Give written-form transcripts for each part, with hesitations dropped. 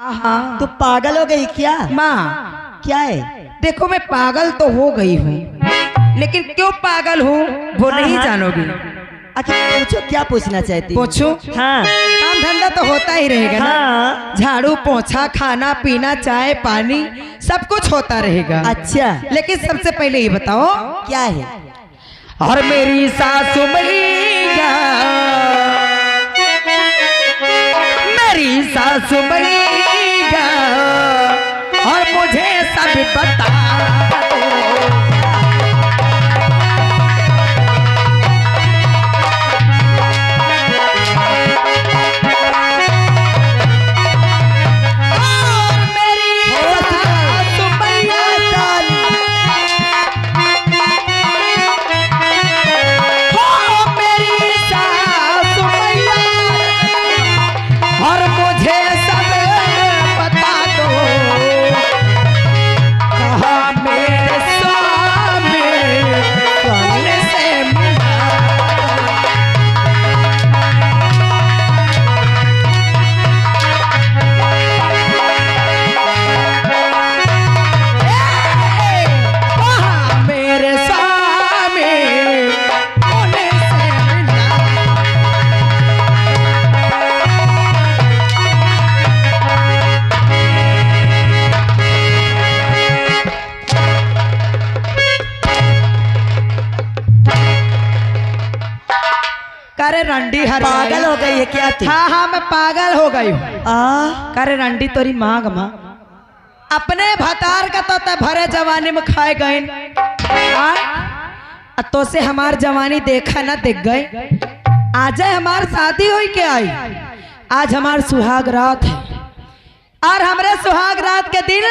हाँ। तू पागल हो गई क्या? माँ क्या है? देखो मैं पागल तो हो गई हूँ, लेकिन क्यों पागल हूँ वो नहीं हाँ। जानोगी। आखिर पूछो, क्या पूछना चाहती? पूछो। हाँ काम धंधा तो होता ही रहेगा ना। हाँ। झाड़ू पोछा, खाना पीना, चाय पानी सब कुछ होता रहेगा। अच्छा, लेकिन सबसे पहले ये बताओ, क्या है? और मेरी सासू मैया, मेरी सासू मैया, और मुझे सब बता दो। करे रंडी हर पागल हो गई है क्या तू? हाँ हाँ मैं पागल हो गई हूँ। करे रंडी तोरी मांग माँ अपने भतार का तो भरे जवानी में खाए गए, तो से हमार जवानी देखा ना देख गए। आज हमार शादी हुई के आई, आज हमार सुहाग रात है, और हमरे सुहाग रात के दिन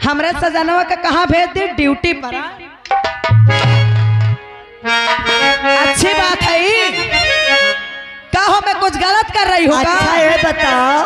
हमरे सजनवा का कहाँ भेज दी? ड्यूटी पर। अच्छी बात है क्या हो, मैं कुछ गलत कर रही हूँ? अच्छा ये बताओ,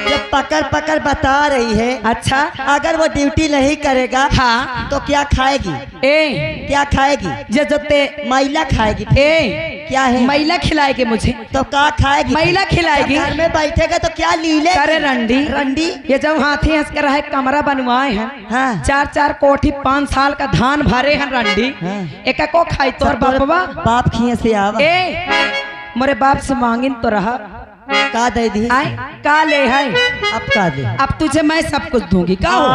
जब पकड़ पकड़ बता रही है, अच्छा अगर वो ड्यूटी नहीं करेगा हाँ तो क्या खाएगी? ए क्या खाएगी? जे जोते महिला खाएगी। ए क्या है? महिला खिलाएगी मुझे। तो क्या खाएगी? महिला खिलाएगी। जब घर में बैठेगा तो क्या लीले? करे रंडी रंडी ये जब हाथी हंस कर रहे कमरा बनवाए हैं, हाँ। 4-4 कोठी 5 साल का धान भरे हैं रंडी, हाँ। एक को खाई तोर बापवा। बाप खिए से आवा। ए मोरे बाप से मांगिन तो रहा का दे दी? आए का ले है, अब का दे? अब तुझे मैं सब कुछ दूंगी। का हो?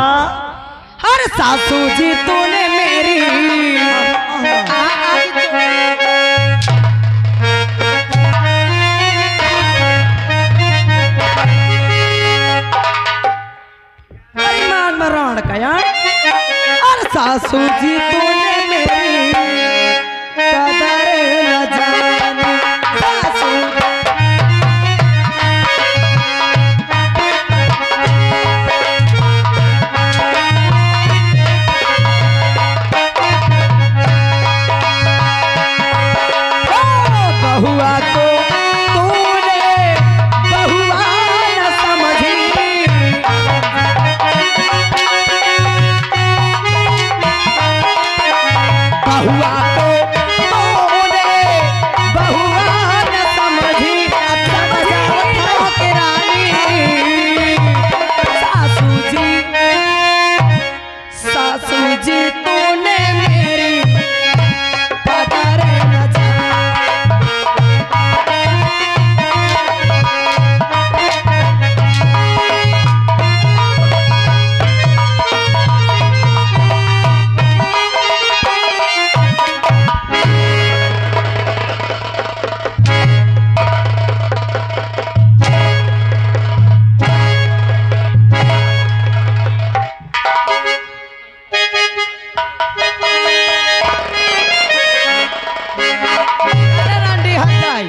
हर सासू जी तूने मेरी परिमाण में राण कया। हर सासू जी तूने मेरी कदर न जानी। सासू बहुआ को तूने बहुआ न समझी, बहुआ को तूने बहुआ न समझी। अब समझाओ के रानी, सासू जी तूने मेरी कदर न जानी। अरे रंडी हट जाई।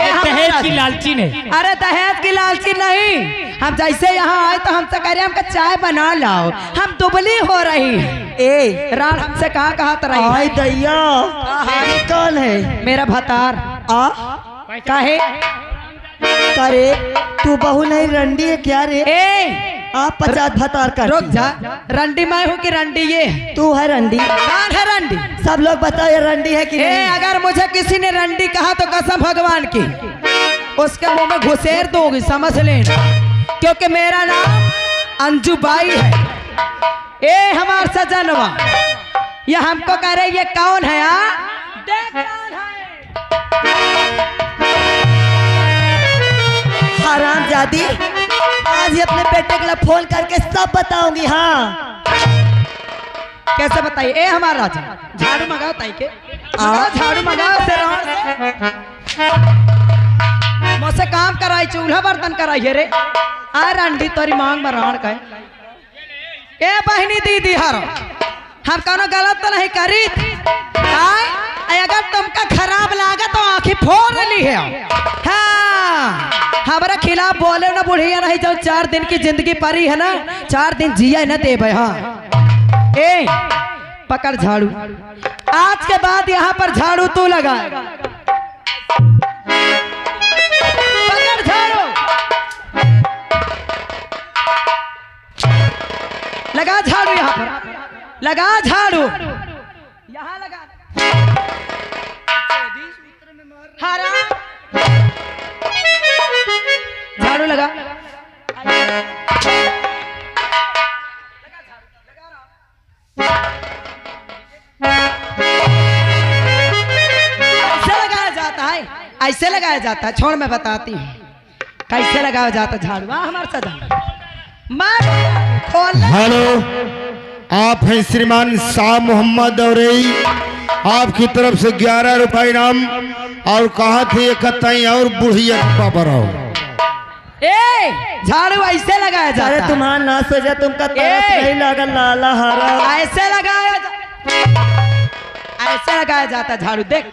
हम दहेज की लालची नहीं। अरे दहेज की लालची नहीं, हम जैसे यहाँ आए तो हमसे कह रहे हमका चाय बना लाओ, हम दुबली हो रही है। ए रात हमसे कहा रही आई दैया, ये कौन है? मेरा भतार। आ काहे? करे तू बहू नहीं रंडी है क्या रे? ए आप 50 भतार कर। रुक जा, रंडी मैं हूँ कि रंडी ये? तू है रंडी? कौन है रंडी? सब लोग बताओ ये रंडी है कि नहीं? अगर मुझे किसी ने रंडी कहा तो कसम भगवान की उसके मुंह में घुसेर दूंगी, समझ लेना, क्योंकि मेरा नाम अंजू बाई है। ए हमार सजनवा, ये हमको कह रहे ये कौन है? देख कौन है। हरामजादी, आज ही अपने बेटे के लिए फोन करके सब बताऊंगी। हाँ, कैसे बताइए? ए हमारा राजा, झाड़ू मंगाओ ताई के, झाड़ू मंगाओ से मुझसे काम कराई, चूल्हा बर्तन कराइए रे। आ रंडी तोरी मांग मराण का। ए बहनी दीदी हरो, हम कौनो गलत तो नहीं करी। अगर तुमका खराब लागा तो आंखें फोड़ ली है। हाँ, हमारे खिलाफ बोले ना बुढ़िया नहीं, जो 4 दिन की जिंदगी परी है ना, 4 दिन जिया न दे भाई। हाँ, ए पकड़ झाड़ू, आज के बाद यहाँ पर झाड़ू तू लगा। पकड़ झाड़ू, लगा झाड़ू, यहाँ पर लगा झाड़ू, यहाँ लगा। हराम, झाड़ू लगा। ऐसे लगाया जाता है, छोड़ मैं बताती हूँ कैसे लगाया जाता है झाड़ू। हमारे साथ हेलो, आप हैं श्रीमान शाह मोहम्मद औरई, आपकी तरफ से 11 रुपए इनाम। और कहा थे इकताई और बुढ़िया पापा। ए झाड़ू ऐसे लगाया जाता है। तुम्हारा ना सोचा, तुमका तरस नहीं लगा लाला हरा। ऐसे लगाया ऐसे लगाया जाता है झाड़ू। देख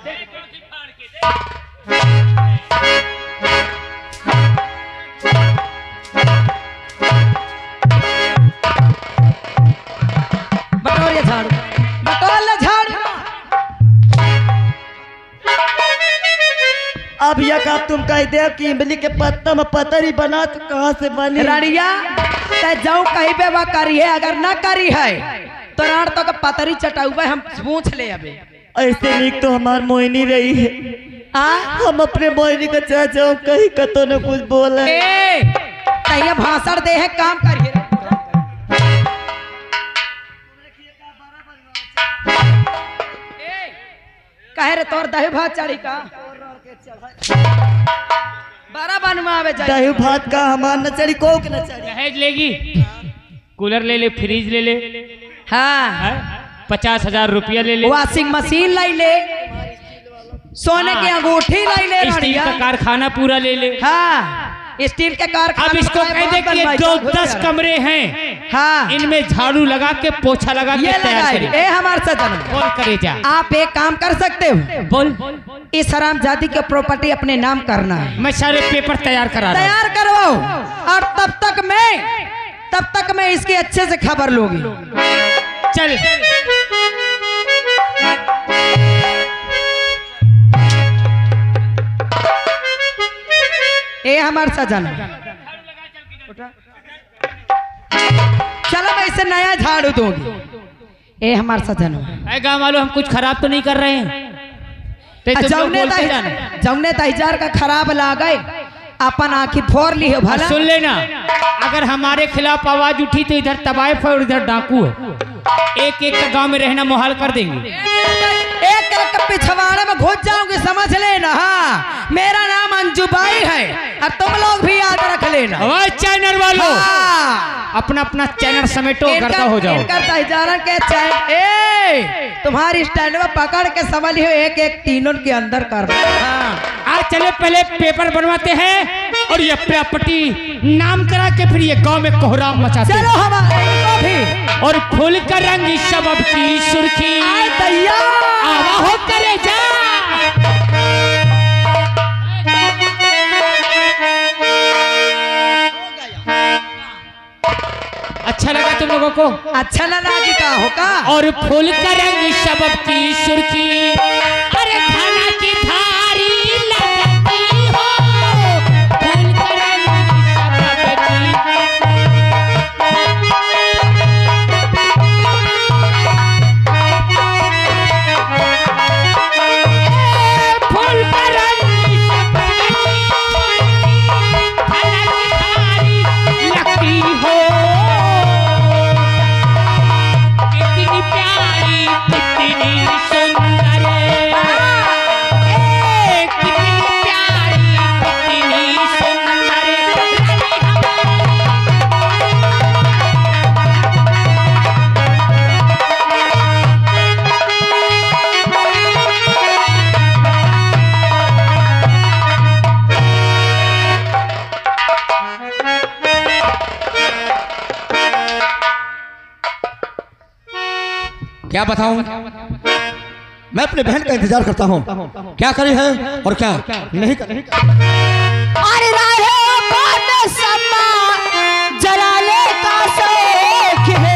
बटोर ये झाड़ू, बटोर ले झाड़ू। अब यह का तुम कह दे कि इमली के पत्ता में पतरी बना तो कहाँ से बनी? रानिया जाऊँ कहीं पे वह करी है, अगर ना करी है तो राण तो पतरी चटाऊबा हम पूछ ले। अबे ऐसे नीक तो हमार मोहिनी रही है। हम अपने मोहिनी को चाचा कहीं कतो न कुछ बोले। कहीं भाषण दे है, काम करिए। कहे रे तोर दही भात चढ़ी का बड़ा बनवावे जाए। दही भात का हमार न चढ़ी, को के न चढ़ी। दहेज लेगी, कूलर ले ले, फ्रिज ले ले। हाँ, 50,000 रुपया ले ले, वॉशिंग मशीन लाई ले, सोने की अंगूठी लाई ले, स्टील का कारखाना पूरा ले ले। हाँ, स्टील के कारखाना। अब इसको कह दे कि ये 10 कमरे हैं, हाँ, इनमें झाड़ू लगा के पोछा लगा के तैयार करें। ए हमारे सजन, बोल करे जा। आप एक काम कर सकते हो, बोल। इस हरामजादी की प्रॉपर्टी अपने नाम करना है। मैं सारे पेपर तैयार करा रहा हूं। तैयार करवाओ, और तब तक मैं इसकी अच्छे से खबर लूंगी। चल ए हमार सजन, चलो मैं इसे नया झाड़ू दूंगी। ए हमार सजन, गाँव वालों हम कुछ खराब तो नहीं कर रहे हैं। जौने तहिजार का खराब लागे अपन आँखी फोड़ ली हो भला। सुन लेना, अगर हमारे खिलाफ आवाज उठी तो इधर तबाइफ है और इधर डाकू है। एक एक का गांव में रहना मुहाल कर देंगे। एक एक पिछवाड़े में घुस जाओगे, समझ लेना। हाँ, मेरा नाम अंजू बाई है, और तुम लोग भी याद रख लेना। चैनल वालों, हाँ, अपना अपना चैनल समेटो, करता हो जाओ। के तुम्हारी स्टैंड में पकड़ के समझ लियो, एक एक तीनों के अंदर कर। आज चले पहले पेपर बनवाते हैं और ये प्रॉपर्टी नाम करा के फिर ये गांव में कोहराम मचाते हैं। चलो हमारे भी। और फूल का रंग शबब की सुर्खी, आवा हो करे जा। अच्छा लगा तुम लोगों को? अच्छा लगा कि का होगा। और फूल का रंग शबब की सुर्खी, अरे खाना की थारी लगती हो, फूल का रंग शबब की। फूल का रंग शबब की, क्या बताऊं? मैं अपने बहन का इंतजार करता हूँ। क्या करी है और क्या नहीं कर? अरे राहे बात समा जलाले का शौक है।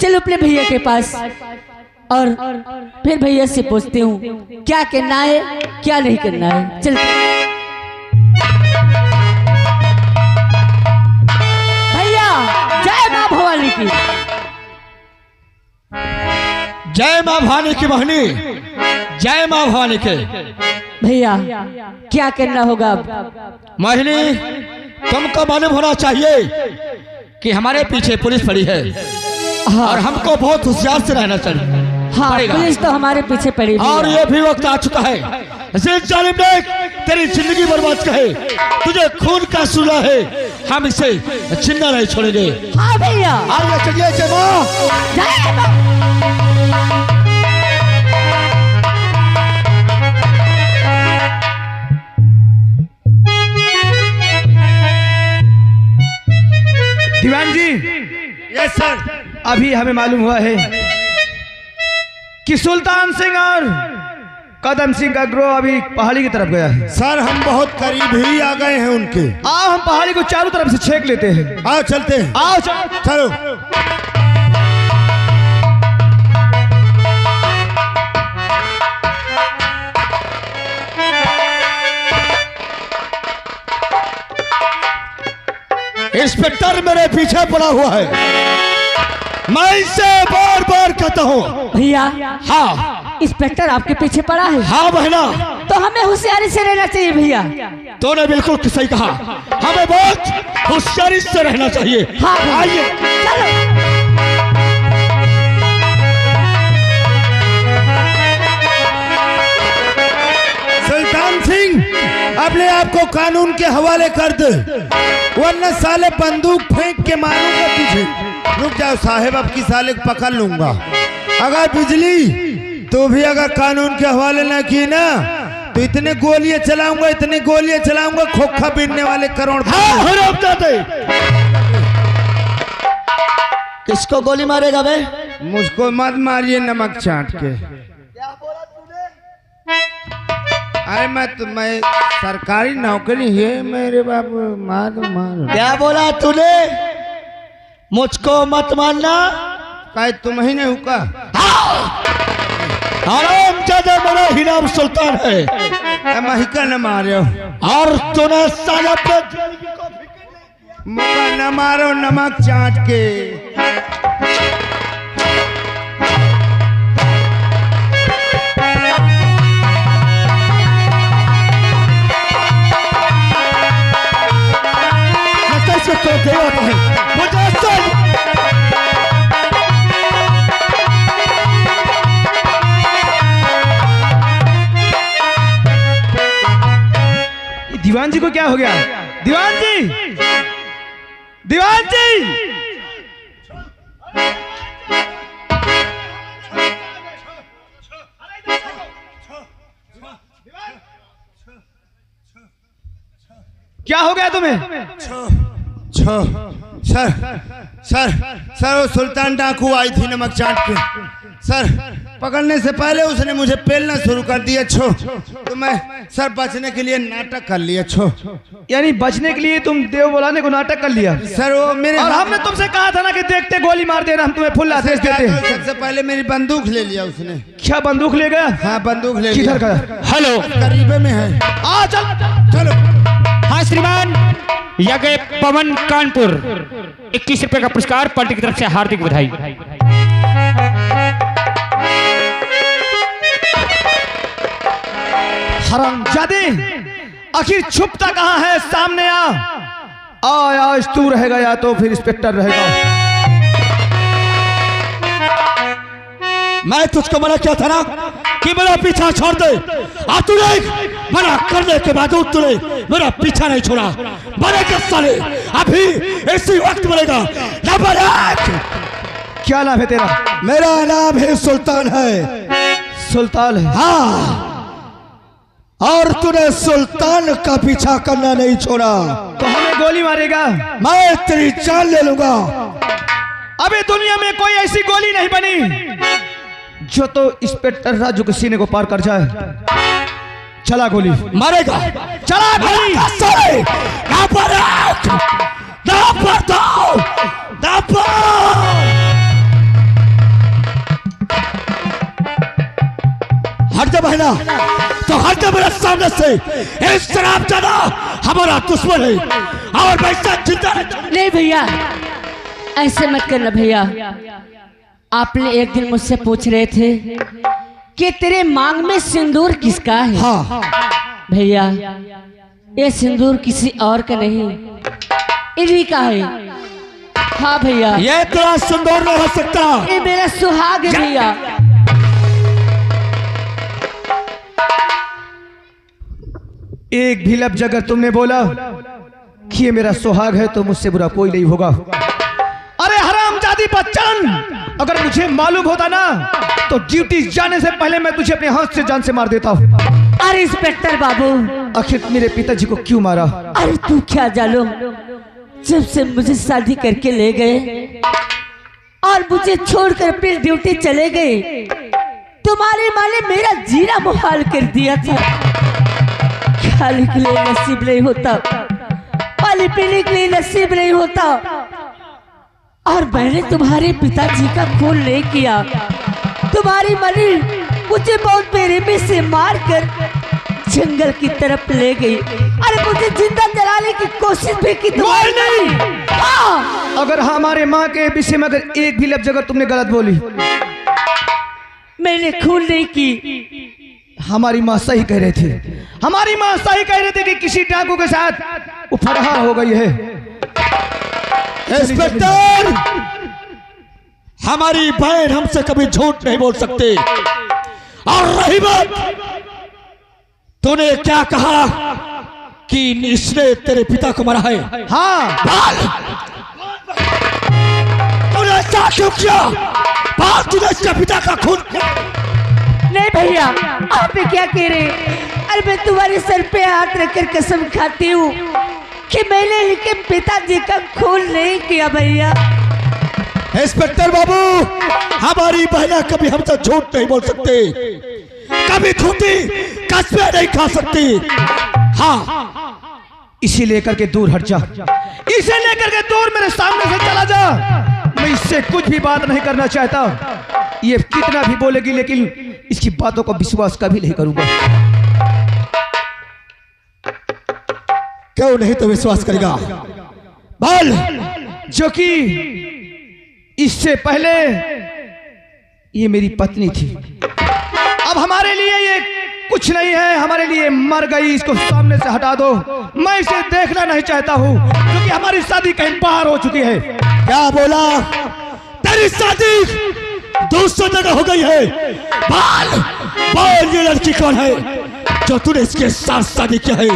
चलो अपने भैया के पास और फिर भैया से पूछती हूँ क्या करना है क्या नहीं करना है। चल भैया, जय माँ भवानी की। जय माँ भवानी की बहनी, जय माँ भवानी के। भैया क्या करना होगा अब? मोहिनी, तुमको मालूम होना चाहिए कि हमारे पीछे पुलिस पड़ी है। हाँ, और हमको बहुत होशियार से रहना चाहिए। हाँ, पुलिस तो हमारे पीछे पड़ी है। और ये भी वक्त आ चुका है, इसे जालिम ने तेरी जिंदगी बर्बाद करे, तुझे खून का सूला है, हम इसे जिंदा नहीं छोड़ेंगे। हाँ भैया, आइए चलिए। जय माँ। जय माँ। दीवान जी, यस सर। अभी हमें मालूम हुआ है कि सुल्तान सिंह और कदम सिंह का ग्रोह अभी पहाड़ी की तरफ गया है। सर हम बहुत करीब ही आ गए हैं उनके। आओ हम पहाड़ी को चारों तरफ से छेक लेते हैं। आओ चलते हैं। आओ चलो। चलो। इंस्पेक्टर मेरे पीछे पड़ा हुआ है, मैं इसे बार बार कहता हूँ। भैया, हाँ इंस्पेक्टर आपके पीछे पड़ा है। हाँ बहना, तो हमें होशियारी से रहना चाहिए भैया। तूने बिल्कुल सही कहा, हमें बहुत होशियारी से रहना चाहिए। हाँ आइए चलो। सुल्तान सिंह अपने आप को कानून के हवाले कर दे, वरना साले बंदूक फेंक के मारूंगा तुझे। रुक जाओ साहेब, अब की साले को पकड़ लूंगा। अगर बिजली तो भी अगर कानून के हवाले ना की ना तो इतने गोलियां चलाऊंगा, इतनी गोलियां चलाऊंगा, खोखा बीनने वाले करोड़पति। किसको गोली मारेगा बे? मुझको मत मारिए नमक चाट के। अरे मैं सरकारी नौकरी है मेरे बाबू। मारो। क्या बोला तूने? मुझको मत मारना। काय तुम ही नहीं हुआ? आराम ज्यादा मेरा ही नाम सुल्तान है। महिका न मारो और तूने साला मुका न मारो नमक चाट के। दीवान जी को क्या हो गया? दीवान जी, दीवान जी, क्या हो गया तुम्हें? सर सर सर वो सुल्तान डाकू आई थी नमक चाट के। सर पकड़ने से पहले उसने मुझे पेलना शुरू कर दिया। तो मैं सर बचने के लिए नाटक कर लिया। यानी बचने के लिए तुम देव बुलाने को नाटक कर लिया? सर वो मेरे और हमने तुमसे कहा था ना कि देखते गोली मार देना, हम तुम्हें फुल आदेश देते हैं। सबसे पहले मेरी बंदूक ले लिया उसने। क्या बंदूक ले गया? हाँ बंदूक ले किधर लिया। का? हेलो, करीबे में है। आ चल चलो। हाँ श्रीमान, यज्ञ पवन कानपुर 21 रुपए का पुरस्कार पार्टी की तरफ से हार्दिक बधाई। हरामजादे, आखिर छुपता कहाँ है? सामने आ, आज तू रहेगा या तो फिर इंस्पेक्टर रहेगा। मैं तुझको मना किया था ना कि मेरा पीछा छोड़ दे, आ तूने मना करने के बाद तूने मेरा पीछा नहीं छोड़ा। मरेगा साले, अभी इसी वक्त मरेगा। नंबर 1, क्या नाम है तेरा? मेरा नाम है सुल्तान है। सुल्तान है? हाँ, और तूने सुल्तान का पीछा करना नहीं छोड़ा तो हमें गोली मारेगा? मैं तेरी जान ले लूंगा। अबे दुनिया में कोई ऐसी गोली नहीं बनी जो तो इंस्पेक्टर राजू के सीने को पार कर जाए। चला गोली। मारेगा, चला गोली। साले, नंबर 1, नंबर 2, हट जा बहना, तो हट जा मेरे सामने से। इस शराब जाना हमारा दुश्मन है और मैं इससे जिंदा नहीं भैया, ऐसे मत करना भैया। आपने एक दिन मुझसे पूछ रहे थे कि तेरे मांग में सिंदूर किसका है। हाँ भैया, ये सिंदूर किसी और का नहीं, इन्हीं का है। हाँ भैया, ये तेरा सिंदूर नहीं हो सकता। ये मेरा सुहाग है भैया। एक भी लफ्ज अगर तुमने बोला कि ये मेरा सुहाग है तो मुझसे बुरा कोई नहीं होगा। अरे हरामजादी बच्चन, अगर मुझे मालूम होता ना तो ड्यूटी जाने से पहले मैं तुझे अपने हाथ से जान से मार देता हूँ। अरे इंस्पेक्टर बाबू, आखिर मेरे पिताजी को क्यों मारा? अरे तू क्या जानो, जब से मुझे शादी करके ले गए और मुझे छोड़कर अपनी ड्यूटी चले गए, तुम्हारे माँ ने मेरा जीना मुहाल कर दिया था। खाने के लिए नसीब नहीं होता, पानी पीने के लिए नसीब नहीं होता, और मैंने तुम्हारे पिताजी का खून नहीं किया। तुम्हारी माँ ने मुझे बहुत बेरहमी से मार कर जंगल की तरफ ले गई। अरे मुझे जिंदा जलाने की कोशिश भी की तुम्हारी नहीं। हाँ। अगर हमारे माँ के विषय में अगर एक भी लफ्ज अगर तुमने गलत बोली, मैंने खून नहीं की। हमारी माँ सही कह रही थी। हमारी माँ सही कह रही थी कि किसी डाकू के साथ वो फरार हो गई है। इंस्पेक्टर, हमारी बहन हमसे कभी झूठ नहीं बोल सकती। और रही बात, तूने क्या कहा कि इसने तेरे पिता को मारा है? हाँ, तूने ऐसा क्यों किया? तूने इसके पिता का खून किया? नहीं भैया, आप क्या कह रहे? अरे मैं तुम्हारे सर पे हाथ रखकर कसम खाती हूँ कि मैंने इनके पिताजी का खून नहीं किया भैया। इंस्पेक्टर बाबू, हमारी बहना कभी हमसे झूठ नहीं बोल सकती, कभी झूठी कस्में नहीं खा सकती। हाँ, इसे लेकर के दूर हट जा, इसे लेकर के दूर मेरे सामने से चला जा। मैं इससे कुछ भी बात नहीं करना चाहता। ये कितना भी बोलेगी लेकिन इसकी बातों का विश्वास कभी नहीं करूंगा। क्यों नहीं तो विश्वास करेगा? बोल। जो कि इससे पहले ये मेरी पत्नी थी, अब हमारे लिए ये कुछ नहीं है, हमारे लिए मर गई। इसको सामने से हटा दो, मैं इसे देखना नहीं चाहता हूँ क्योंकि हमारी शादी कहीं पार हो चुकी है। क्या बोला? तेरी शादी दूसरी जगह हो गई है। बोल बोल, ये लड़की कौन है जो तूने इसके साथ शादी किया है?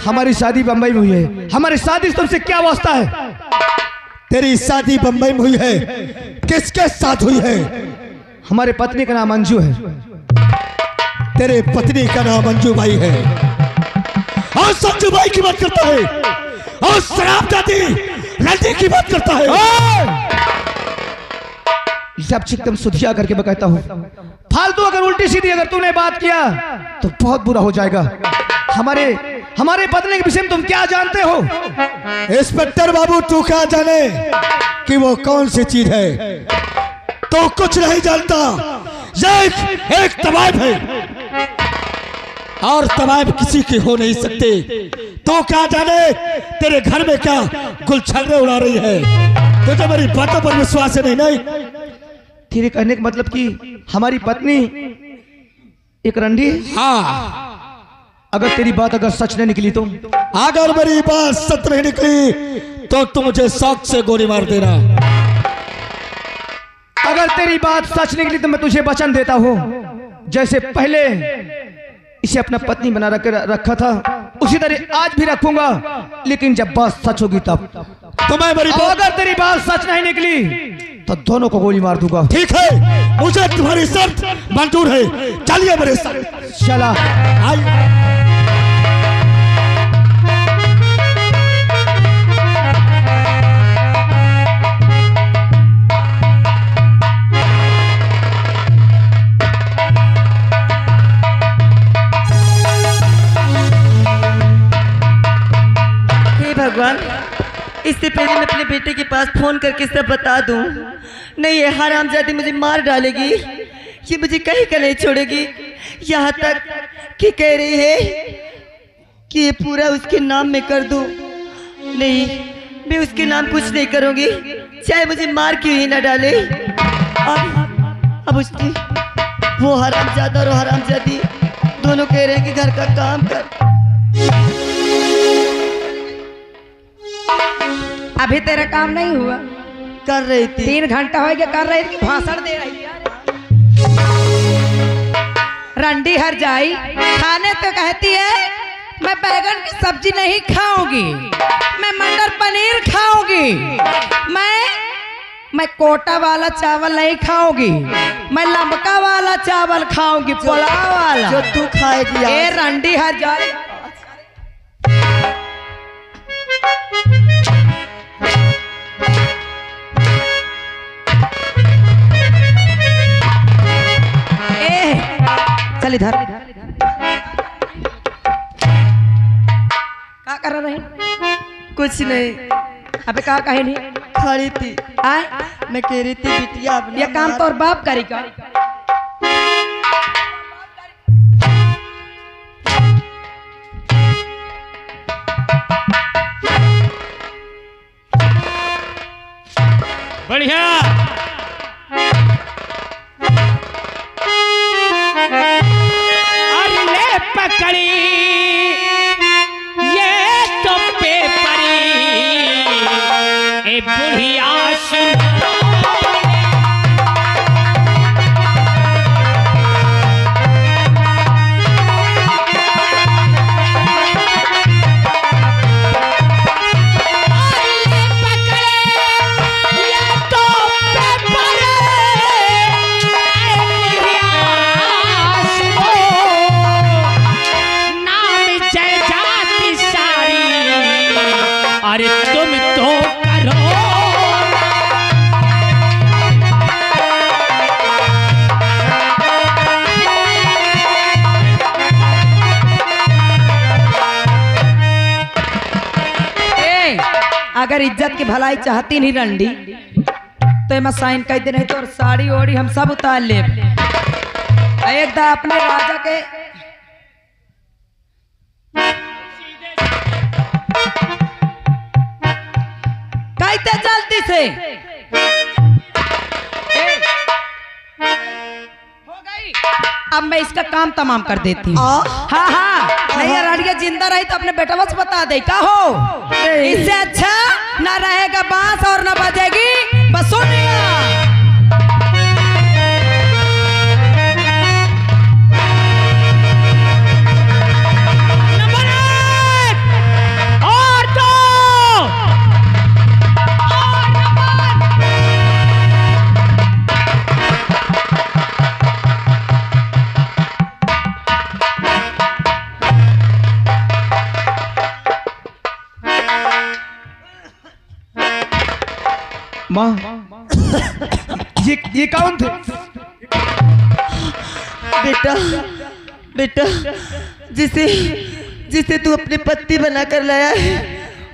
हमारी शादी बंबई में हुई है। हमारी शादी तुमसे क्या वास्ता है? तेरी शादी बंबई में हुई है, किसके साथ हुई है? हमारे पत्नी का नाम अंजू है। तेरे पत्नी का नाम अंजू बाई है और संजू बाई की बात करता है और शराब जाती लड़की की बात करता है। सब एकदम सुधिया करके मैं कहता हूँ, फालतू अगर उल्टी सीधी अगर तूने बात किया तो बहुत बुरा हो जाएगा। हमारे पत्नी के विषय में तुम क्या जानते हो? इंस्पेक्टर बाबू, तू क्या जाने कि वो कौन सी चीज है? तो कुछ नहीं जानता। ये एक तवायब है और तवायब किसी की हो नहीं सकती। तो क्या जाने तेरे घर में क्या गुलछर्रे उड़ा रही है? तुझे मेरी बातों पर विश्वास है? नहीं। तेरे कहने का मतलब कि हमारी पत्नी एक रंडी है? हाँ। अगर तेरी बात अगर सच नहीं निकली तो? अगर मेरी बात सच नहीं निकली तो तुम मुझे शौक से गोली मार देना। अगर तेरी बात सच निकली तो मैं तुझे वचन देता हूँ, जैसे पहले इसे अपना पत्नी बना रखा था उसी तरह आज भी रखूंगा, लेकिन जब बात सच होगी तब। तो मैं मेरी अगर तेरी बात सच नहीं निकली तो दोनों को गोली मार दूंगा। ठीक है, मुझे तुम्हारी शर्त मंजूर है, चलिए मेरे साथ। चला आइए। भगवान, इससे पहले मैं अपने बेटे के पास फोन करके सब बता दूं, नहीं ये हरामजादी मुझे मार डालेगी, ये मुझे कहीं का नहीं छोड़ेगी। यहाँ तक कि कह रही है कि ये पूरा उसके नाम में कर दूं। नहीं, मैं उसके नाम कुछ नहीं करूँगी, चाहे मुझे मार क्यों ही ना डाले। अब उसकी वो हरामजादा और हरामजादी दोनों कह रहे हैं कि घर का काम कर। अभी तेरा काम नहीं हुआ? कर रही थी। 3 घंटा हो गया कर रही थी, भाषण दे रही थी। रंडी हर जाई खाने तो कहती है मैं बैगन की सब्जी नहीं खाऊंगी, मैं मटर पनीर खाऊंगी, मैं कोटा वाला चावल नहीं खाऊंगी, मैं लंबका वाला चावल खाऊंगी, पुलाव वाला जो तू खाएगी। ए रंडी हर जाई। चल इधर। क्या कर रहे हैं? कुछ नहीं। अबे क्या कहे नहीं? खड़ी थी। आए? मैं कह रही थी बिटिया ये काम तो और बाप करेगा। बढ़िया। अरे ले पकड़ी ये तो पेपरी, ए बुढ़िया सुनो। अरे तुम तो करो अगर इज्जत की भलाई चाहती नहीं रंडी तो मैं साइन कर दे, नहीं तो और साड़ी ओड़ी हम सब उतार ले। एक दा अपने राजा के कहते जल्दी से हो गई। अब मैं इसका काम तमाम कर देती हूँ। हाँ हाँ, नहीं रानिया जिंदा रही तो अपने बेटा बस बता दे का हो, इससे अच्छा ना रहेगा बांस और ना बजेगी बसुनिया। माँ, ये कौन थे? बेटा बेटा, जिसे तू अपने पति बनाकर लाया है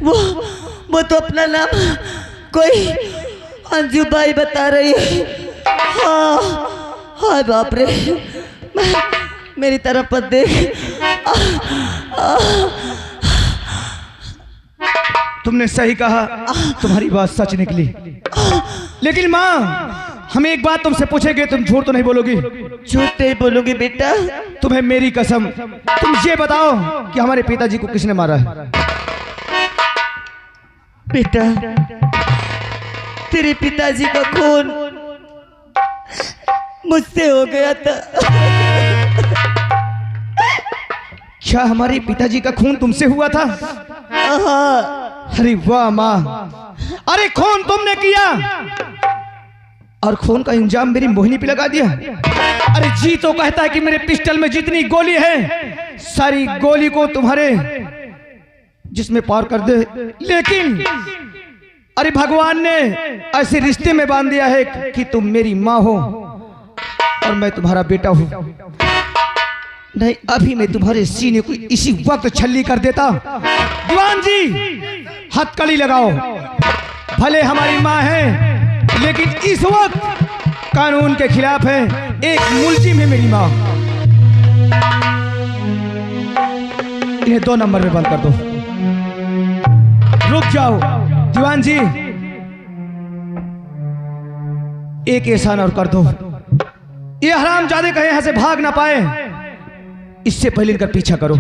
वो तो अपना नाम कोई अंजू बाई बता रही है। हाँ हाँ बाप रे, मेरी तरफ मत देख। तुमने सही कहा, तुम्हारी बात सच निकली। लेकिन माँ, हम एक बात तुमसे पूछेंगे, तुम झूठ तो नहीं बोलोगी? झूठ नहीं बोलूंगी बेटा। तुम्हें मेरी कसम, तुम ये बताओ कि हमारे पिताजी को किसने मारा है? बेटा, तेरे पिताजी का खून मुझसे हो गया था। क्या हमारे पिताजी का खून तुमसे हुआ था? हाँ। अरे वाह माँ, अरे खून तुमने किया और खून का इंजाम मेरी मोहिनी पे लगा दिया। अरे जी तो कहता है कि मेरे पिस्टल में जितनी गोली है सारी गोली को तुम्हारे जिसमें पार कर दे, लेकिन अरे भगवान ने ऐसे रिश्ते में बांध दिया है कि तुम मेरी माँ हो और मैं तुम्हारा बेटा हूँ। नहीं, अभी मैं तुम्हारे सीने को इसी वक्त छल्ली कर देता। दीवान जी, हथकड़ी लगाओ। भले हमारी माँ है लेकिन इस वक्त कानून के खिलाफ है। एक मुलजिम है मेरी माँ। इन्हें 2 नंबर में बंद कर दो। रुक जाओ दीवान जी, एक एहसान और कर दो। ये हरामजादे कहीं यहाँ से भाग ना पाए, इससे पहले इनका पीछा करो।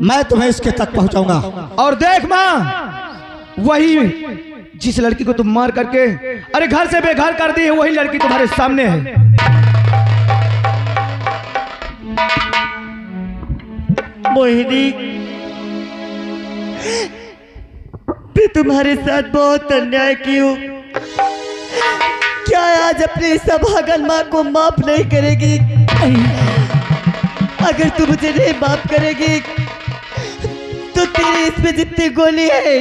मैं तुम्हें इसके तक पहुंचाऊंगा। और देख माँ, वही जिस लड़की को तुम मार करके अरे घर से बेघर कर दी है, वही लड़की तुम्हारे सामने है। मोहिनी, मैं तुम्हारे साथ बहुत अन्याय की हूँ। क्या आज अपनी इस अभागन माँ को माफ नहीं करेगी? अगर तू मुझे नहीं माफ करेगी तो तेरे इसमें जितनी गोली है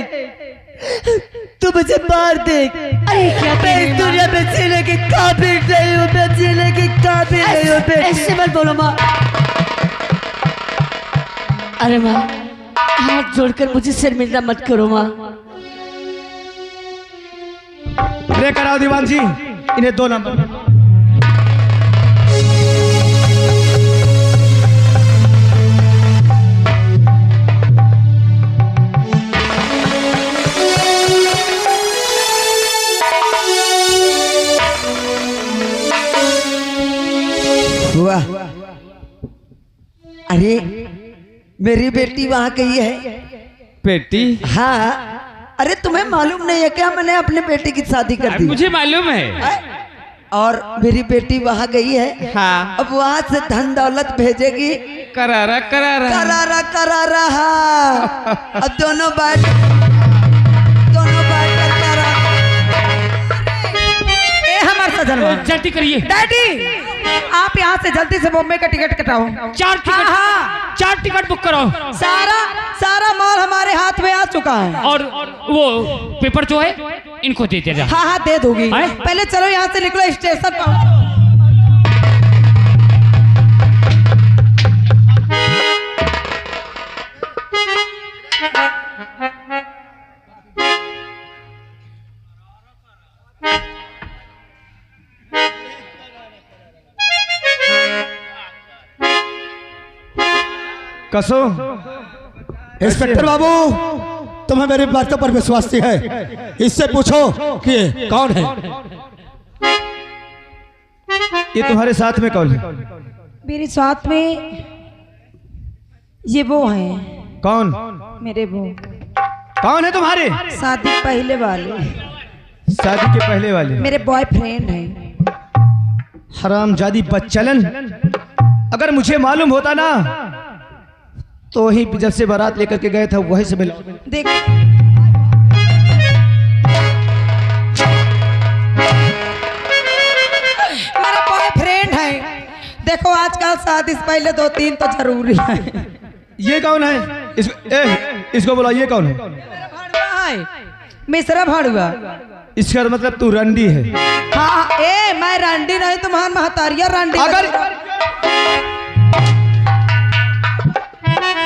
तू मुझे मार दे। अरे क्या मैं इस दुनिया में जीने की काबिल नहीं हूँ, मैं जीने की काबिल नहीं हूँ। ऐसे मत बोलो माँ। अरे माँ, हाथ जोड़कर मुझे शर्मिंदा मत करो माँ। लेकर आओ दीवान जी इन्हें 2 नंबर। हुआ। अरे मेरी बेटी वहां गई है। बेटी? हाँ। अरे तुम्हें मालूम नहीं है क्या, मैंने अपने बेटी की शादी कर दी। मुझे मालूम है। और मेरी बेटी वहां गई है। हाँ। अब वहां से धन दौलत भेजेगी। करारा करारा करारा करारा। हाँ। अब दोनों बात करारा। ए हमारे सजनवा, जल्दी करिए डैडी, आप यहाँ से जल्दी से बॉम्बे का टिकट कटाओ। 4 टिकट। हाँ। 4 टिकट बुक करो। सारा माल हमारे हाथ में आ चुका है। और वो पेपर जो है इनको दे देना। हाँ हाँ दे दूंगी। आए? पहले चलो यहाँ से निकलो, स्टेशन पहुंचो। कसो इंस्पेक्टर बाबू, तुम्हें मेरी बातों पर विश्वास है? इससे पूछो कि ये कौन है। ये तुम्हारे साथ में कौन है? मेरे साथ में ये वो हैं। कौन? मेरे वो कौन है तुम्हारे? शादी पहले वाले, शादी के पहले वाले मेरे बॉयफ्रेंड हैं। हरामजादी बच्चलन। अगर मुझे मालूम होता ना तो ही जब से बारात लेकर के गए थे वहीं से मिला। देख मेरा बॉयफ्रेंड है। देखो आजकल शादी से पहले 2-3 तो जरूरी है। ये कौन है? इसको बोला, ये कौन है? मिश्रा भाड़ुआ। इसका मतलब तू रंडी है। हाँ ए मैं रंडी नहीं, तुम्हार महतारिया रंडी। अगर